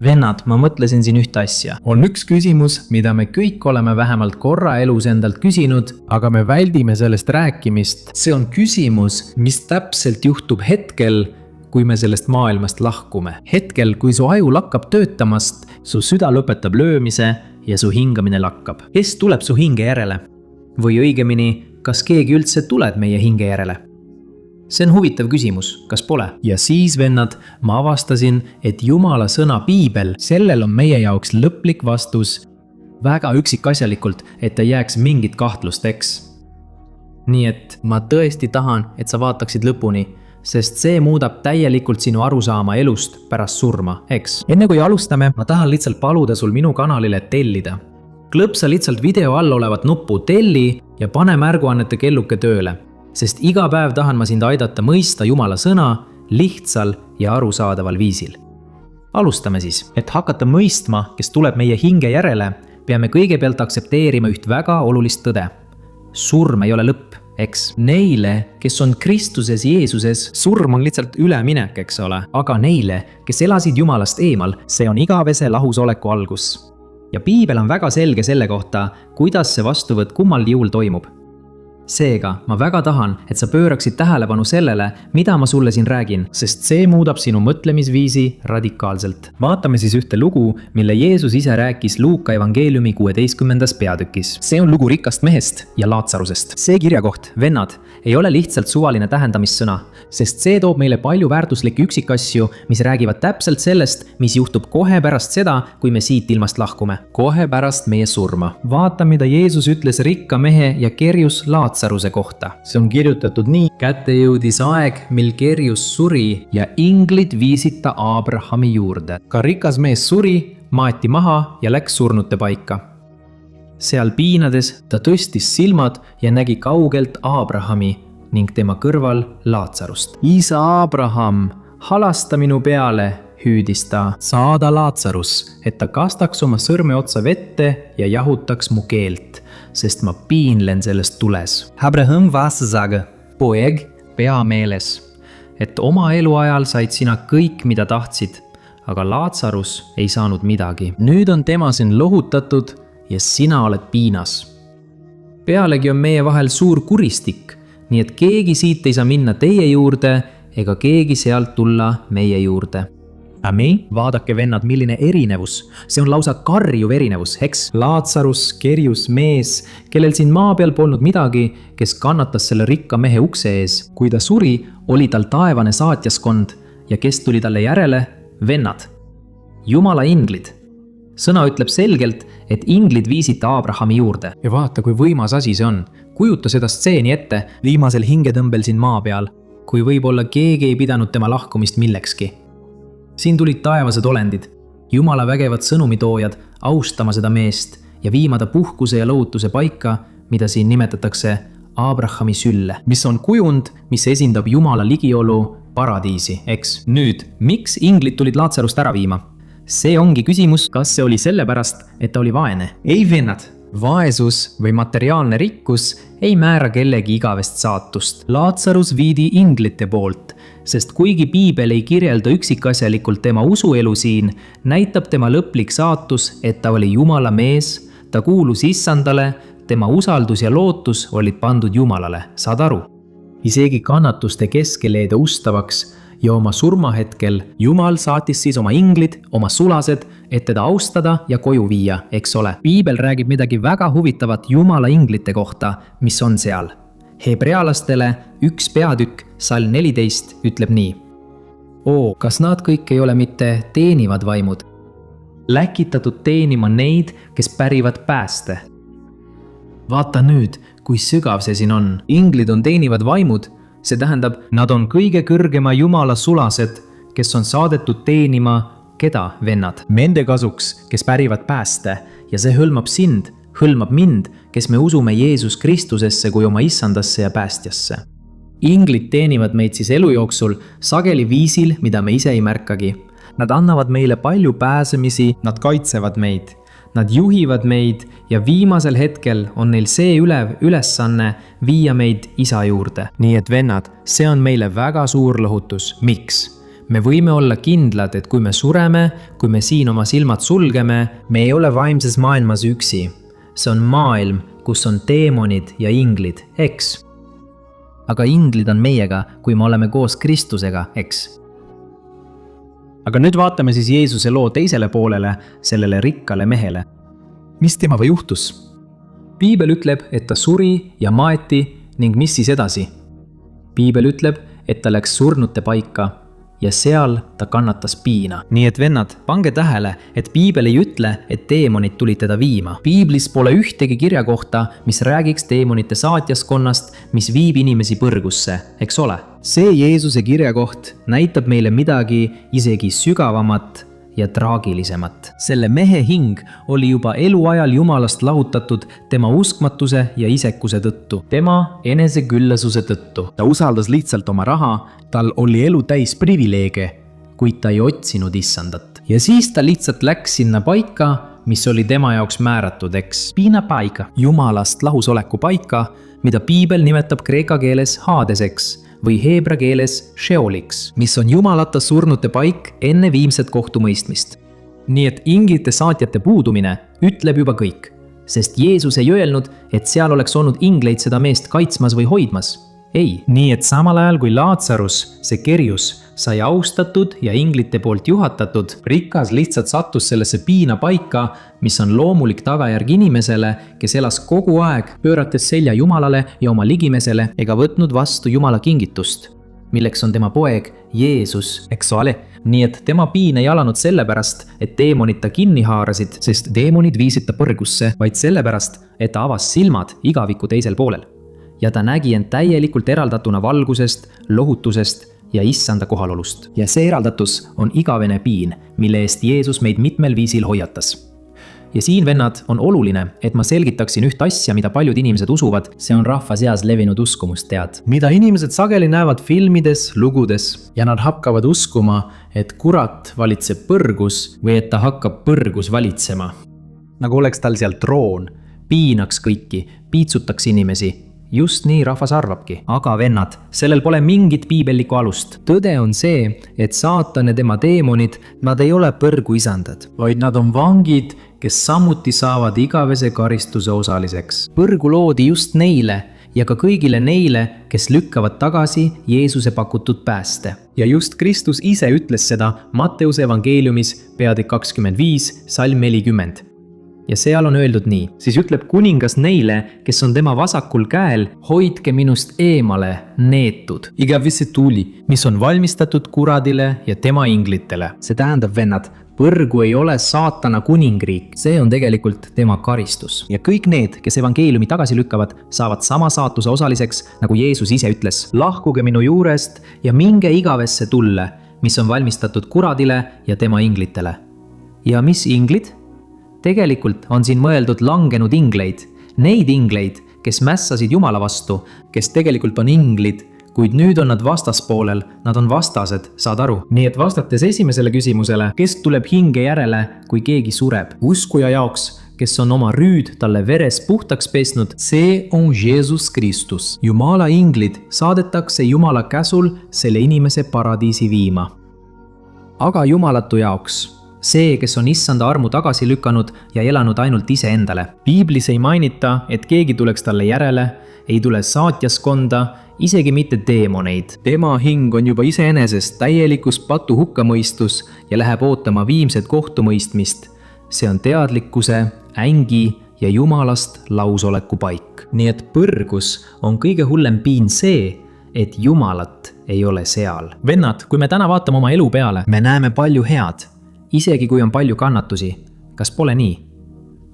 Vennad, ma mõtlesin siin ühte asja. On üks küsimus, mida me kõik oleme vähemalt korra elus endalt küsinud, aga me väldime sellest rääkimist. See on küsimus, mis täpselt juhtub hetkel, kui me sellest maailmast lahkume. Hetkel, kui su aju lakkab töötamast, su süda lõpetab löömise ja su hingamine lakkab. Kes tuleb su hinge järele? Või õigemini, kas keegi üldse tuleb meie hinge järele? See on huvitav küsimus, kas pole? Ja siis, vennad, ma avastasin, et Jumala sõna Piibel, sellel on meie jaoks lõplik vastus väga üksikasjalikult, et ei jääks mingit kahtlust, eks. Nii et ma tõesti tahan, et sa vaataksid lõpuni, sest see muudab täielikult sinu arusaama elust pärast surma, eks. Enne kui alustame, ma tahan lihtsalt paluda sul minu kanalile tellida. Klõpsa lihtsalt video all olevat nuppu telli ja pane märguannete kelluke tööle. Sest iga päev tahan ma sind aidata mõista Jumala sõna lihtsal ja arusaadaval viisil. Alustame siis. Et hakata mõistma, kes tuleb meie hinge järele, peame kõigepealt aksepteerima üht väga olulist tõde. Surm ei ole lõpp, eks. Neile, kes on Kristuses Jeesuses, surm on lihtsalt üleminek, eks ole. Aga neile, kes elasid Jumalast eemal, see on igavese lahusoleku algus. Ja Piibel on väga selge selle kohta, kuidas see vastuvõtt kummal juhul toimub. Seega, ma väga tahan, et sa pööraksid tähelepanu sellele, mida ma sulle siin räägin, sest see muudab sinu mõtlemisviisi radikaalselt. Vaatame siis ühte lugu, mille Jeesus ise rääkis Luuka evangeeliumi 16. peatükis. See on lugu rikkast mehest ja Laatsarusest. See kirjakoht, vennad, ei ole lihtsalt suvaline tähendamissõna, sest see toob meile palju väärtuslikke üksikasju, mis räägivad täpselt sellest, mis juhtub kohe pärast seda, kui me siit ilmast lahkume. Kohe pärast meie surma. Vaata, mida Jeesus ütles rikka mehe ja kerjus Laatsaruse kohta. See on kirjutatud nii: kätte jõudis aeg, mil kerjus suri ja inglid viisid ta Aabrahami juurde. Ka rikas mees suri, maeti maha ja läks surnute paika. Seal piinades ta tõstis silmad ja nägi kaugelt Aabrahami ning tema kõrval Laatsarust. Isa Aabraham, halasta minu peale, hüüdis ta. Saada Laatsarus, et ta kastaks oma sõrme otsa vette ja jahutaks mu keelt, sest ma piinlen sellest tules. Abraham vastas aga: poeg, pea meeles, et oma eluajal said sina kõik, mida tahtsid, aga Laatsarus ei saanud midagi. Nüüd on tema siin lohutatud ja sina oled piinas. Pealegi on meie vahel suur kuristik, nii et keegi siit ei saa minna teie juurde ega keegi sealt tulla meie juurde. Amen. Vaadake, vennad, milline erinevus. See on lausa karjuv erinevus, eks? Laatsarus, kerjus mees, kellel siin maa peal polnud midagi, kes kannatas selle rikka mehe ukse ees. Kui ta suri, oli tal taevane saatjaskond ja kes tuli talle järele? Vennad. Jumala inglid. Sõna ütleb selgelt, et inglid viisid ta Aabrahami juurde. Ja vaata, kui võimas asi see on. Kujuta seda stseeni ette viimasel hingetõmbel siin maa peal, kui võib-olla keegi ei pidanud tema lahkumist millekski. Siin tulid taevased olendid, Jumala vägevad sõnumitoojad austama seda meest ja viima ta puhkuse ja lohutuse paika, mida siin nimetatakse Aabrahami sülle, mis on kujund, mis esindab Jumala ligiolu paradiisi, eks? Nüüd, miks inglid tulid Laatsarust ära viima? See ongi küsimus, kas see oli sellepärast, et ta oli vaene. Ei, vennad, vaesus või materiaalne rikkus ei määra kellegi igavest saatust. Laatsarus viidi inglite poolt, sest kuigi Piibel ei kirjelda üksikasjalikult tema usuelu siin, näitab tema lõplik saatus, et ta oli Jumala mees, ta kuulus Issandale, tema usaldus ja lootus olid pandud Jumalale, saad aru? Isegi kannatuste keskel jäi ta ustavaks ja oma surmahetkel Jumal saatis siis oma inglid, oma sulased, et teda austada ja koju viia, eks ole. Piibel räägib midagi väga huvitavat Jumala inglite kohta, mis on seal. Hebrealastele 1 peatükk, salm 14 ütleb nii. Oo, kas nad kõik ei ole mitte teenivad vaimud? Läkitatud teenima neid, kes pärivad pääste. Vaata nüüd, kui sügav see siin on. Inglid on teenivad vaimud. See tähendab, nad on kõige kõrgema Jumala sulased, kes on saadetud teenima, keda, vennad? Nende kasuks, kes pärivad pääste, ja see hõlmab sind, hõlmab mind, kes me usume Jeesus Kristusesse kui oma issandasse ja päästjasse. Inglid teenivad meid siis elu jooksul sageli viisil, mida me ise ei märkagi. Nad annavad meile palju pääsemisi, nad kaitsevad meid. Nad juhivad meid ja viimasel hetkel on neil see ülesanne viia meid isa juurde. Nii et vennad, see on meile väga suur lohutus. Miks? me võime olla kindlad, et kui me sureme, kui me siin oma silmad sulgeme, me ei ole vaimses maailmas üksi. See on maailm, kus on teemonid ja inglid, eks? Aga inglid on meiega, kui me oleme koos Kristusega, eks? Aga nüüd vaatame siis Jeesuse loo teisele poolele, sellele rikkale mehele. Mis temaga juhtus? Piibel ütleb, et ta suri ja maeti ning mis siis edasi? Piibel ütleb, et ta läks surnute paika ja seal ta kannatas piina. Nii et vennad, pange tähele, et Piibel ei ütle, et teemonid tulid teda viima. Piiblis pole ühtegi kirja kohta, mis räägiks teemonite saatjaskonnast, mis viib inimesi põrgusse, eks ole? See Jeesuse kirjakoht näitab meile midagi isegi sügavamat ja traagilisemat. Selle mehe hing oli juba eluajal Jumalast lahutatud tema uskmatuse ja isekuse tõttu, tema eneseküllasuse tõttu. Ta usaldas lihtsalt oma raha, tal oli elu täis privileege, kuid ta ei otsinud issandat. Ja siis ta lihtsalt läks sinna paika, mis oli tema jaoks määratud, eks? Piina paika, Jumalast lahusoleku paika, mida Piibel nimetab kreeka keeles Hadeseks või heebra keeles Sheoliks, mis on jumalata surnute paik enne viimset kohtumõistmist. Nii et inglite saatjate puudumine ütleb juba kõik, sest Jeesus ei öelnud, et seal oleks olnud ingleid seda meest kaitsmas või hoidmas. Ei, nii et samal ajal kui Laatsarus, see kerjus, sai austatud ja inglite poolt juhatatud, rikas lihtsalt sattus sellesse piina paika, mis on loomulik tagajärg inimesele, kes elas kogu aeg, pöörates selja Jumalale ja oma ligimesele ega võtnud vastu Jumala kingitust, milleks on tema poeg Jeesus, eks ole. Nii et tema piin ei alanud sellepärast, et teemonid ta kinni haarasid, sest teemonid viisid ta põrgusse, vaid sellepärast, et ta avas silmad igaviku teisel poolel. Ja ta nägi end täielikult eraldatuna valgusest, lohutusest ja issanda kohalolust. Ja see eraldatus on igavene piin, mille eest Jeesus meid mitmel viisil hoiatas. Ja siin, vennad, on oluline, et ma selgitaksin üht asja, mida paljud inimesed usuvad. See on rahva seas levinud uskumust, tead. Mida inimesed sageli näevad filmides, lugudes ja nad hakkavad uskuma, et kurat valitseb põrgus või et ta hakkab põrgus valitsema. Nagu oleks tal seal troon, piinaks kõiki, piitsutaks inimesi. Just nii rahvas arvabki. Aga vennad, sellel pole mingit piibellikku alust. Tõde on see, et saatan ja tema teemonid, nad ei ole põrgu isandad, vaid nad on vangid, kes samuti saavad igavese karistuse osaliseks. Põrgu loodi just neile ja ka kõigile neile, kes lükkavad tagasi Jeesuse pakutud pääste. Ja just Kristus ise ütles seda Matteuse evangeeliumis peatükk 25, salm 40. Ja seal on öeldud nii, siis ütleb kuningas neile, kes on tema vasakul käel, hoidke minust eemale neetud. Igavese tuli, mis on valmistatud kuradile ja tema inglitele. See tähendab, vennad, põrgu ei ole saatana kuningriik, see on tegelikult tema karistus. Ja kõik need, kes evangeeliumi tagasi lükkavad, saavad sama saatuse osaliseks, nagu Jeesus ise ütles. Lahkuge minu juurest ja minge igavesse tulle, mis on valmistatud kuradile ja tema inglitele. Ja mis inglid? Tegelikult on siin mõeldud langenud ingleid, neid ingleid, kes mässasid Jumala vastu, kes tegelikult on inglid, kuid nüüd on nad vastaspoolel, nad on vastased, saad aru. Nii et vastates esimesele küsimusele, kes tuleb hinge järele, kui keegi sureb? Uskuja jaoks, kes on oma rüüd talle veres puhtaks pesnud, see on Jeesus Kristus. Jumala inglid saadetakse Jumala käsul selle inimese paradiisi viima. Aga jumalatu jaoks, see, kes on issanda armu tagasi lükanud ja elanud ainult iseendale. Piiblis ei mainita, et keegi tuleks talle järele, ei tule saatjaskonda, isegi mitte teemoneid. Tema hing on juba iseenesest täielikus patu hukkamõistus ja läheb ootama viimset kohtumõistmist. See on teadlikkuse, ängi ja Jumalast lausoleku paik. Nii et põrgus on kõige hullem piin see, et Jumalat ei ole seal. Vennad, kui me täna vaatame oma elu peale, me näeme palju head. Isegi kui on palju kannatusi, kas pole nii?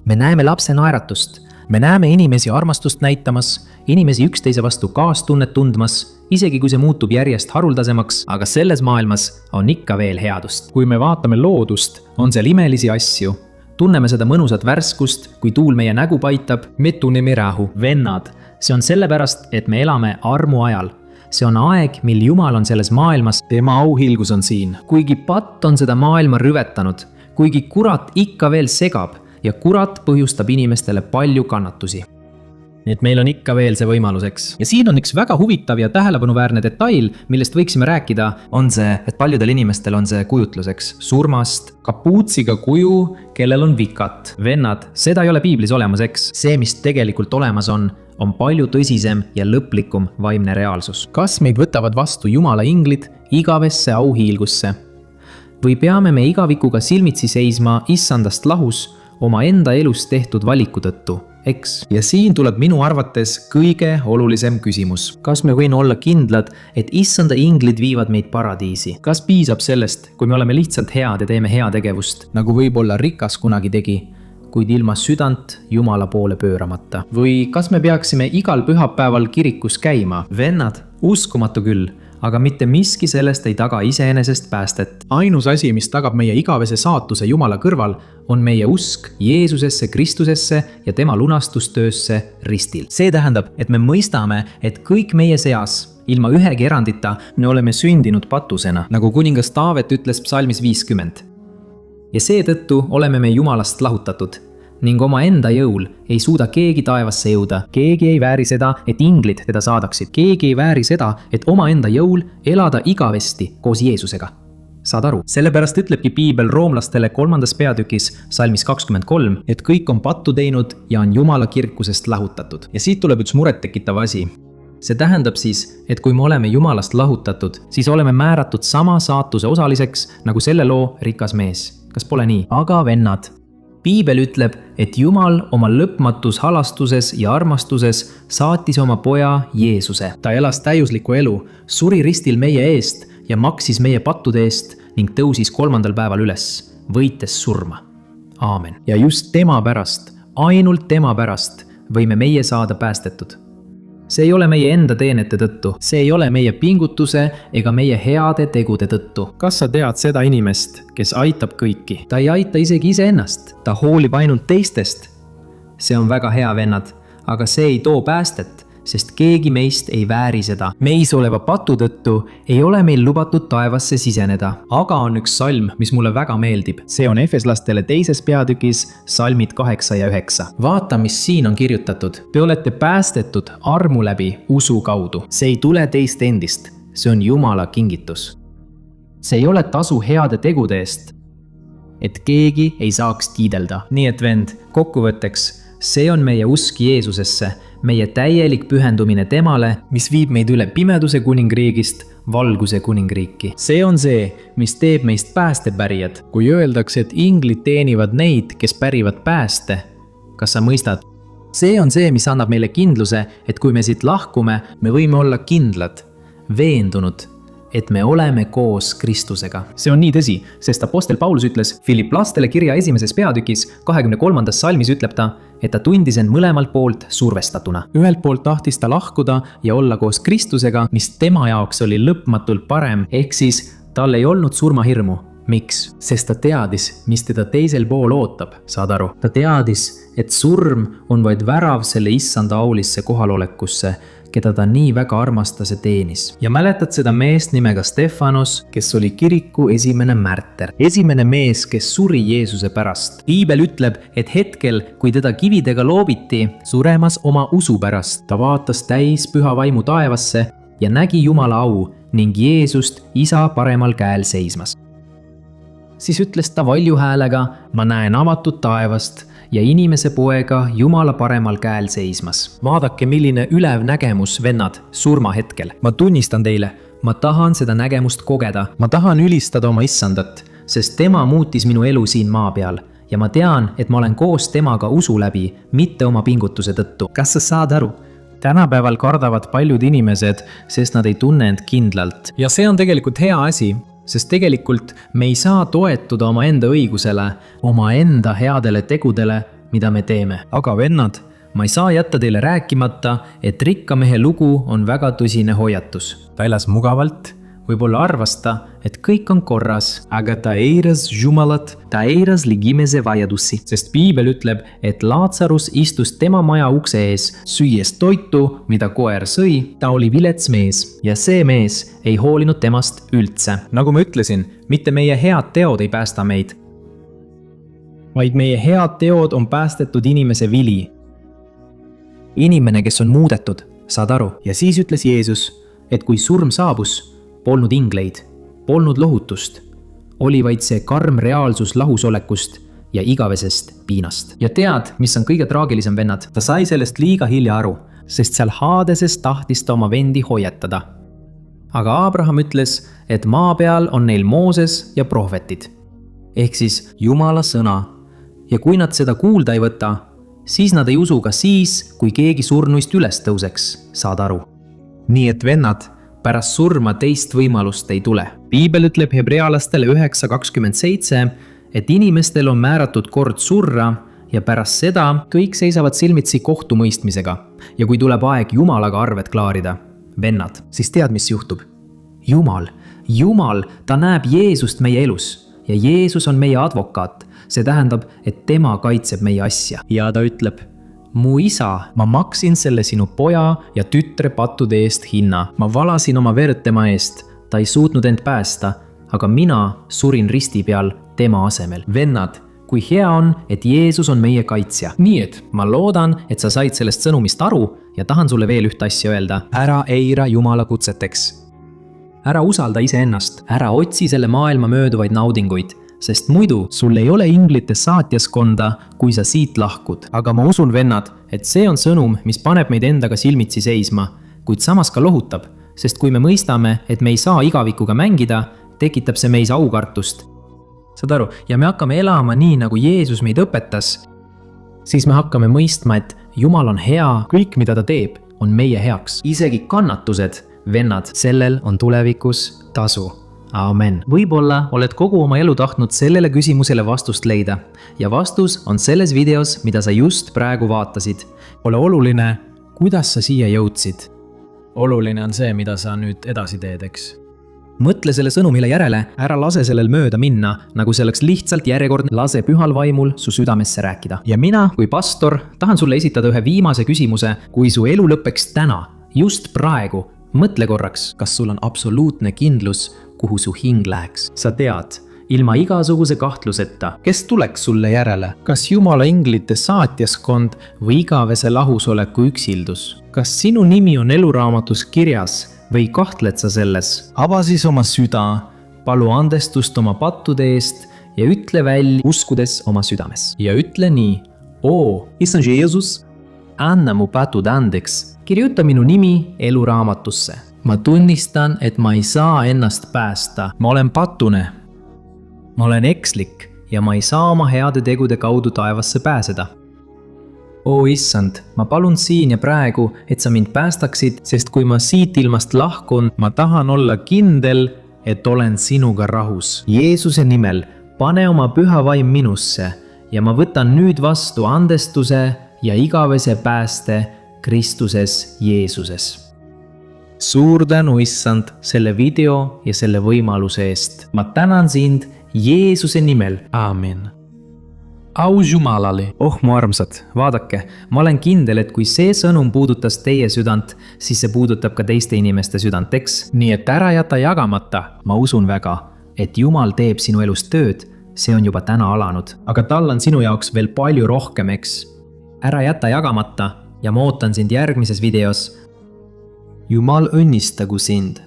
Me näeme lapse naeratust, me näeme inimesi armastust näitamas, inimesi üksteise vastu kaastunnet tundmas, isegi kui see muutub järjest haruldasemaks, aga selles maailmas on ikka veel headust. Kui me vaatame loodust, on seal imelisi asju. Tunneme seda mõnusat värskust, kui tuul meie nägu paitab, me tunneme rahu. Vennad, see on sellepärast, et me elame armu ajal. See on aeg, mil Jumal on selles maailmas, tema auhilgus on siin. Kuigi patt on seda maailma rüvetanud, kuigi kurat ikka veel segab ja kurat põhjustab inimestele palju kannatusi. nii et meil on ikka veel see võimaluseks. ja siin on üks väga huvitav ja tähelepanuväärne detail, millest võiksime rääkida, on see, et paljudel inimestel on see kujutluseks surmast, kapuutsiga kuju, kellel on vikat. Vennad, seda ei ole piiblis olemas, eks? See, mis tegelikult olemas on palju tõsisem ja lõplikum vaimne reaalsus. Kas meid võtavad vastu Jumala inglid igavesse auhiilgusse? Või peame me igavikuga silmitsi seisma issandast lahus oma enda elus tehtud valiku tõttu, eks? Ja siin tuleb minu arvates kõige olulisem küsimus. Kas me võin olla kindlad, et issanda inglid viivad meid paradiisi? Kas piisab sellest, kui me oleme lihtsalt head ja teeme heategevust, nagu võib-olla rikas kunagi tegi, kuid ilma südant Jumala poole pööramata? Või kas me peaksime igal pühapäeval kirikus käima? Vennad, uskumatu küll, aga mitte miski sellest ei taga iseenesest päästet. Ainus asi, mis tagab meie igavese saatuse Jumala kõrval, on meie usk Jeesusesse, Kristusesse ja tema lunastustöösse ristil. See tähendab, et me mõistame, et kõik meie seas, ilma ühegi erandita, me oleme sündinud patusena, nagu kuningas Taavet ütles psalmis 50. Ja seetõttu oleme me Jumalast lahutatud ning omaenda jõul ei suuda keegi taevasse jõuda. Keegi ei vääri seda, et inglid teda saadaksid. Keegi ei vääri seda, et omaenda jõul elada igavesti koos Jeesusega. Saad aru? Sellepärast ütlebki piibel roomlastele 3. peatükis salmis 23, et kõik on pattu teinud ja on Jumala kirkusest lahutatud. Ja siit tuleb üks murettekitav asi. See tähendab siis, et kui me oleme Jumalast lahutatud, siis oleme määratud sama saatuse osaliseks nagu selle loo rikas mees. Kas pole nii? Aga vennad, piibel ütleb, et Jumal oma lõpmatus halastuses ja armastuses saatis oma poja Jeesuse. Ta elas täiuslikku elu, suri ristil meie eest ja maksis meie pattude eest ning tõusis 3. päeval üles, võites surma. Aamen. Ja just tema pärast, ainult tema pärast võime meie saada päästetud. See ei ole meie enda teenete tõttu, see ei ole meie pingutuse ega meie heade tegude tõttu. Kas sa tead seda inimest, kes aitab kõiki? Ta ei aita isegi iseennast, ta hoolib ainult teistest. See on väga hea, vennad, aga see ei too päästet, sest keegi meist ei vääri seda. Meis oleva patu tõttu ei ole meil lubatud taevasse siseneda. Aga on üks salm, mis mulle väga meeldib. See on Efeslastele 2. peatükis salmid 8 ja 9. Vaata, mis siin on kirjutatud. Te olete päästetud armu läbi usu kaudu. See ei tule teist endist. See on Jumala kingitus. See ei ole tasu heade tegude eest, et keegi ei saaks kiidelda. Nii et vend, kokkuvõtteks, see on meie usk Jeesusesse, meie täielik pühendumine temale, mis viib meid üle pimeduse kuningriigist valguse kuningriiki. See on see, mis teeb meist päästepärijad. Kui öeldakse, et inglid teenivad neid, kes pärivad pääste, kas sa mõistad? See on see, mis annab meile kindluse, et kui me siit lahkume, me võime olla kindlad, veendunud, et me oleme koos Kristusega. See on nii tõsi, sest apostel Paulus ütles Filiplastele kirja 1. peatükis 23. salmis ütleb ta, et ta tundis end mõlemalt poolt survestatuna. Ühelt poolt tahtis ta lahkuda ja olla koos Kristusega, mis tema jaoks oli lõpmatult parem, ehk siis tal ei olnud surmahirmu. Miks? Sest ta teadis, mis teda teisel pool ootab, saad aru? Ta teadis, et surm on vaid värav selle issanda aulisse kohalolekusse, keda ta nii väga armastas ja teenis. Ja mäletad seda meest nimega Stefanos, kes oli kiriku esimene märter. Esimene mees, kes suri Jeesuse pärast. Piibel ütleb, et hetkel, kui teda kividega loobiti, suremas oma usu pärast, ta vaatas täis püha vaimu taevasse ja nägi Jumala au ning Jeesust isa paremal käel seismas. Siis ütles ta valju häälega, ma näen avatud taevast ja inimese poega Jumala paremal käel seismas. Vaadake, milline ülev nägemus, vennad, surma hetkel. Ma tunnistan teile, ma tahan seda nägemust kogeda. Ma tahan ülistada oma issandat, sest tema muutis minu elu siin maa peal. Ja ma tean, et ma olen koos temaga usu läbi, mitte oma pingutuse tõttu. Kas sa saad aru? Tänapäeval kardavad paljud inimesed, sest nad ei tunne end kindlalt. Ja see on tegelikult hea asi, sest tegelikult me ei saa toetuda oma enda õigusele, oma enda headele tegudele, mida me teeme. Aga vennad, ma ei saa jätta teile rääkimata, et rikka mehe lugu on väga tõsine hoiatus. Ta elas mugavalt, võib-olla arvas ta, et kõik on korras, aga ta eiras Jumalat, ta eiras ligimese vajadusi. Sest piibel ütleb, et Laatsarus istus tema maja ukse ees, süües toitu, mida koer sõi, ta oli vilets mees ja see mees ei hoolinud temast üldse. Nagu ma ütlesin, mitte meie head teod ei päästa meid, vaid meie head teod on päästetud inimese vili. inimene, kes on muudetud, saad aru? Ja siis ütles Jeesus, et kui surm saabus, polnud ingleid, polnud lohutust, oli vaid see karm reaalsus lahusolekust ja igavesest piinast. Ja tead, mis on kõige traagilisem, vennad? Ta sai sellest liiga hilja aru, sest seal Hadeses tahtis ta oma vendi hoiatada. Aga Abraham ütles, et maa peal on neil Mooses ja prohvetid. Ehk siis Jumala sõna. Ja kui nad seda kuulda ei võta, siis nad ei usu ka siis, kui keegi surnuist üles tõuseks, saad aru. Nii et vennad, pärast surma teist võimalust ei tule. Piibel ütleb hebrealastele 9:27, et inimestel on määratud kord surra ja pärast seda kõik seisavad silmitsi kohtumõistmisega. Ja kui tuleb aeg Jumalaga arved klaarida, vennad, siis tead, mis juhtub? Jumal, ta näeb Jeesust meie elus ja Jeesus on meie advokaat. See tähendab, et tema kaitseb meie asja. Ja ta ütleb, mu isa, ma maksin selle sinu poja ja tütre pattude eest hinna. Ma valasin oma verd tema eest. Ta ei suutnud end päästa, aga mina surin risti peal tema asemel. Vennad, kui hea on, et Jeesus on meie kaitsja. Nii et ma loodan, et sa said sellest sõnumist aru ja tahan sulle veel ühte asja öelda. Ära eira Jumala kutseteks. Ära usalda iseennast. Ära otsi selle maailma mööduvaid naudinguid, sest muidu sul ei ole inglite saatjaskonda, kui sa siit lahkud. Aga ma usun, vennad, et see on sõnum, mis paneb meid endaga silmitsi seisma, kuid samas ka lohutab, sest kui me mõistame, et me ei saa igavikuga mängida, tekitab see meis aukartust. Saad aru? Ja me hakkame elama nii, nagu Jeesus meid õpetas. Siis me hakkame mõistma, et Jumal on hea, kõik mida ta teeb, on meie heaks. Isegi kannatused, vennad, sellel on tulevikus tasu. Amen. Võib-olla oled kogu oma elu tahtnud sellele küsimusele vastust leida ja vastus on selles videos, mida sa just praegu vaatasid. Pole oluline, kuidas sa siia jõudsid. Oluline on see, mida sa nüüd edasi teed, eks. Mõtle selle sõnumile järele, ära lase sellel mööda minna, nagu see oleks lihtsalt järjekordne, lase pühal vaimul su südamesse rääkida. Ja mina, kui pastor, tahan sulle esitada ühe viimase küsimuse, kui su elu lõpeks täna, just praegu, mõtle korraks, kas sul on absoluutne kindlus, kuhu su hing läheks. Sa tead, ilma igasuguse kahtluseta, kes tuleks sulle järele? Kas Jumala inglite saatjaskond või igavese lahusoleku üksildus? Kas sinu nimi on eluraamatus kirjas või kahtled sa selles? Ava siis oma süda, palu andestust oma pattude eest ja ütle välja uskudes oma südames. Ja ütle nii, issand Jeesus, anna mu patud andeks, kirjuta minu nimi eluraamatusse. Ma tunnistan, et ma ei saa ennast päästa. Ma olen patune. Ma olen ekslik ja ma ei saa oma heade tegude kaudu taevasse pääseda. Issand, ma palun siin ja praegu, et sa mind päästaksid, sest kui ma siit ilmast lahkun, ma tahan olla kindel, et olen sinuga rahus. Jeesuse nimel pane oma püha vaim minusse ja ma võtan nüüd vastu andestuse ja igavese pääste Kristuses Jeesuses. Suur tänu, issand, selle video ja selle võimaluse eest. Ma tänan sind Jeesuse nimel. Aamen. Au Jumalale. Mu armsad, vaadake, ma olen kindel, et kui see sõnum puudutas teie südant, siis see puudutab ka teiste inimeste südant, eks? Nii et ära jäta jagamata. Ma usun väga, et Jumal teeb sinu elus tööd, see on juba täna alanud. Aga tal on sinu jaoks veel palju rohkem, eks? Ära jäta jagamata ja ma ootan sind järgmises videos. Jumal õnnistagu sind.